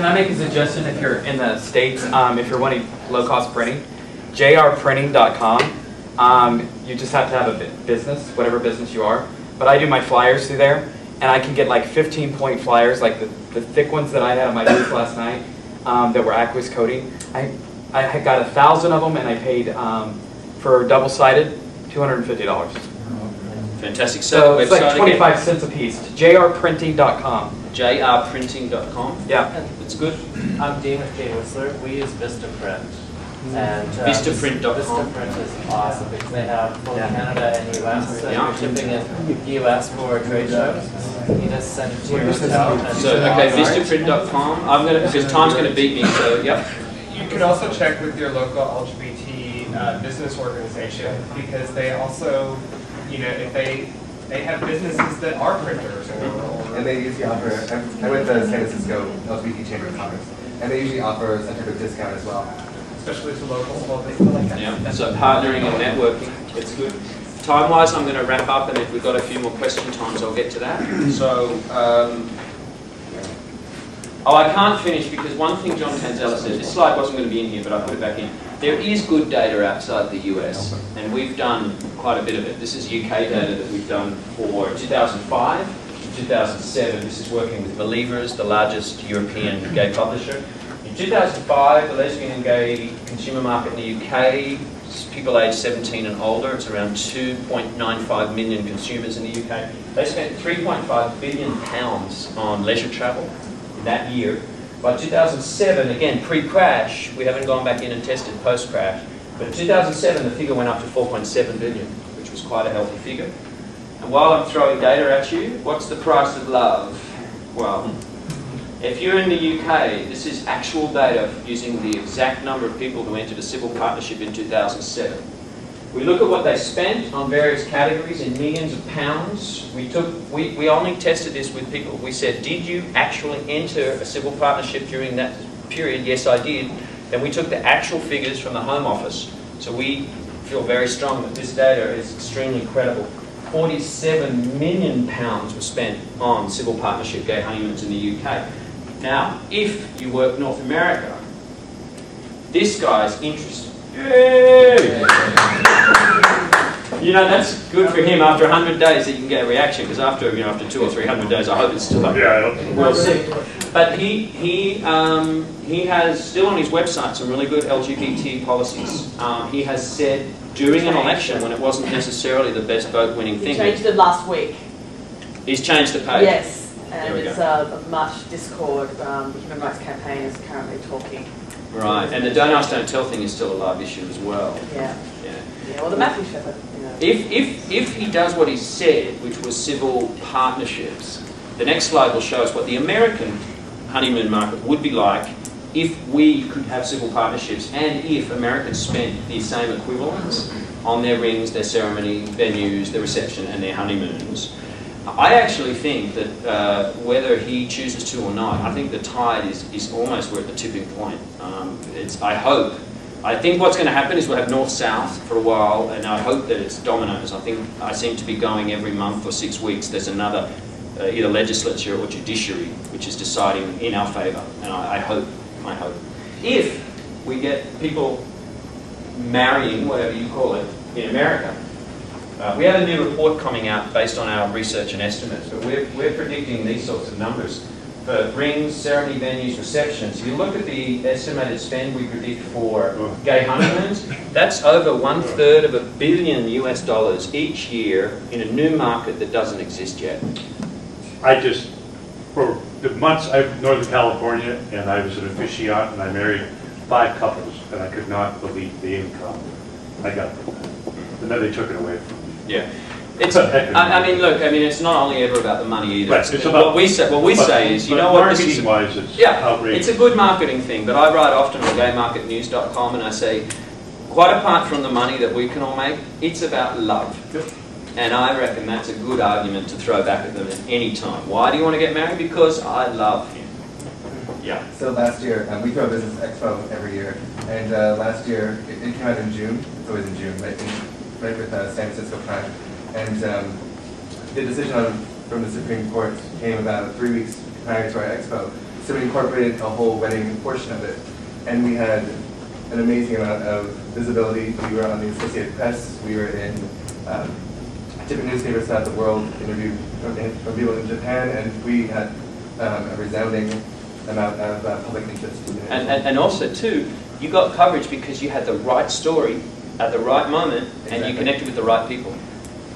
can I make a suggestion if you're in the States, if you're wanting low-cost printing? jrprinting.com. You just have to have a business, whatever business you are. But I do my flyers through there, and I can get like 15-point flyers, like the thick ones that I had on my booth last night that were aqueous coating. I had got 1,000 of them, and I paid for double-sided $250. Fantastic. So it's like 25 cents a piece. jrprinting.com. jrprinting.com. Yeah. That's good. I'm Dean with Dean Whistler. We use Vistaprint. And Vistaprint.com. Vistaprint is awesome because they have both Canada and US. So Yeah. you're shipping in US for a trade show. You just send it to your hotel. So, okay, Vistaprint.com. I'm going to, because time's going to beat me, so, yep. You can also check with your local LGBT business organization because they also, you know, if they have businesses that are printers. And they usually offer, I went to San Francisco LGBT Chamber of Commerce, and they usually offer some type of discount as well. Especially to local small businesses like that. Yeah, so partnering and networking, it's good. Time-wise, I'm going to wrap up, and if we've got a few more question times, I'll get to that. So, oh, I can't finish because one thing John Tanzella said, this slide wasn't going to be in here, but I put it back in. There is good data outside the US, and we've done quite a bit of it. This is UK data that we've done for 2005 to 2007. This is working with Believers, the largest European gay publisher. In 2005, the lesbian and gay consumer market in the UK, people aged 17 and older, it's around 2.95 million consumers in the UK. They spent £3.5 billion on leisure travel in that year. By 2007, again, pre-crash, we haven't gone back in and tested post-crash, but in 2007 the figure went up to 4.7 billion, which was quite a healthy figure. And while I'm throwing data at you, what's the price of love? Well, if you're in the UK, this is actual data using the exact number of people who entered a civil partnership in 2007. We look at what they spent on various categories in millions of pounds. We only tested this with people. We said, did you actually enter a civil partnership during that period? Yes, I did. Then we took the actual figures from the Home Office. So we feel very strong that this data is extremely credible. £47 million was spent on civil partnership gay honeymoons in the UK. Now, if you work North America, this guy's interested. Yay! You know, that's good for him after 100 days that you can get a reaction, because after 200 or 300 days, I hope it's still up. Yeah, We'll see. But he has still on his website some really good LGBT policies. He has said during an election when it wasn't necessarily the best vote-winning thing. He changed it last week. He's changed the page. Yes. And it's much discord. The Human Rights Campaign is currently talking. Right, and the Don't Ask, Don't Tell thing is still a live issue as well. Yeah. Well, the Matthew Shepherd. You know. If he does what he said, which was civil partnerships, the next slide will show us what the American honeymoon market would be like if we could have civil partnerships and if Americans spent the same equivalents on their rings, their ceremony, venues, their reception, and their honeymoons. I actually think that whether he chooses to or not, I think the tide is almost, we're at the tipping point. I think what's going to happen is we'll have north-south for a while, and I hope that it's dominoes. I seem to be going every month or 6 weeks. There's another either legislature or judiciary which is deciding in our favour, and I hope, if we get people marrying, whatever you call it, in America. We have a new report coming out based on our research and estimates, but we're predicting these sorts of numbers for rings, ceremony venues, receptions. If you look at the estimated spend we predict for gay honeymoons, that's over $1/3 of $1 billion each year in a new market that doesn't exist yet. For the months I was in Northern California, and I was an officiant, and I married 5 couples, and I could not believe the income I got from that. And then they took it away from me. Yeah. It's, I mean, look, it's not only ever about the money either. Right, it's about, what we say is, you know what, this is marketing-wise, it's it's outrageous. a good marketing thing, but I write often on gaymarketnews.com and I say, quite apart from the money that we can all make, it's about love. Yep. And I reckon that's a good argument to throw back at them at any time. Why do you want to get married? Because I love him. Yeah. So last year, we throw a business expo every year, and last year, it came out in June. It's always in June, right with San Francisco Prime. And the decision from the Supreme Court came about 3 weeks prior to our expo, So we incorporated a whole wedding portion of it. And we had an amazing amount of visibility. We were on the Associated Press. We were in different newspapers throughout the world, interviewed from people in Japan, and we had a resounding amount of public interest. And also, too, you got coverage because you had the right story at the right moment, and you connected with the right people.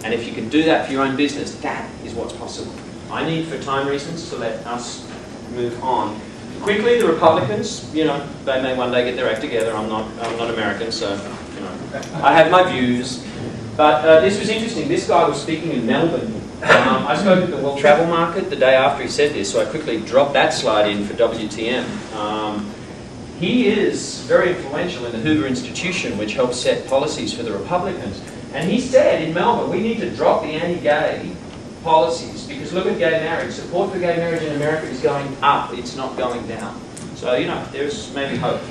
And if you can do that for your own business, that is what's possible. I need, for time reasons, to let us move on. Quickly, the Republicans, you know, they may one day get their act together. I'm not American, so, you know, I have my views. But this was interesting. This guy was speaking in Melbourne. I spoke at the World Travel Market the day after he said this, so I quickly dropped that slide in for WTM. He is very influential in the Hoover Institution, which helps set policies for the Republicans. And he said in Melbourne, we need to drop the anti-gay policies, because look at gay marriage. Support for gay marriage in America is going up, it's not going down. So, you know, there's maybe hope.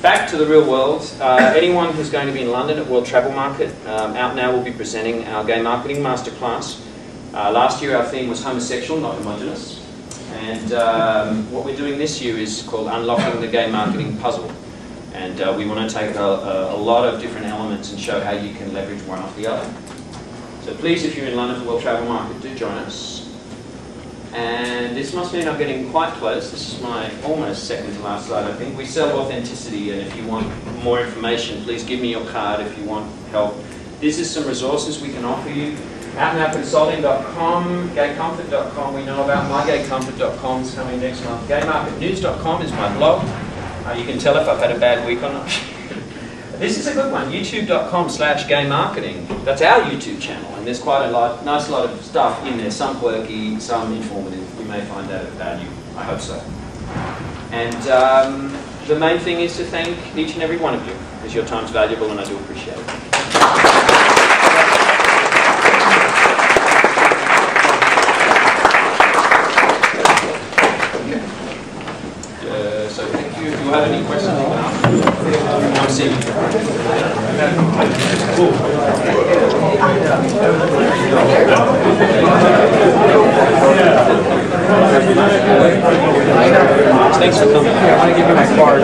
Back to the real world. Anyone who's going to be in London at World Travel Market, out now will be presenting our gay marketing masterclass. Last year our theme was homosexual, not homogenous. And what we're doing this year is called Unlocking the Gay Marketing Puzzle. And we want to take a lot of different elements and show how you can leverage one off the other. So please, if you're in London for World Travel Market, do join us. And this must mean I'm getting quite close. This is my almost second to last slide, I think. We sell authenticity, and if you want more information, please give me your card if you want help. This is some resources we can offer you. OutNowConsulting.com, GayComfort.com we know about. MyGayComfort.com is coming next month. GayMarketNews.com is my blog. You can tell if I've had a bad week or not. This is a good one, youtube.com/gaymarketing. That's our YouTube channel, and there's quite a nice lot of stuff in there, some quirky, some informative. You may find that of value. I hope so. And the main thing is to thank each and every one of you, because your time's valuable and I do appreciate it. So thank you. If you have any questions, you can ask. I'm seeing you. Thanks for coming. I want to give you my card.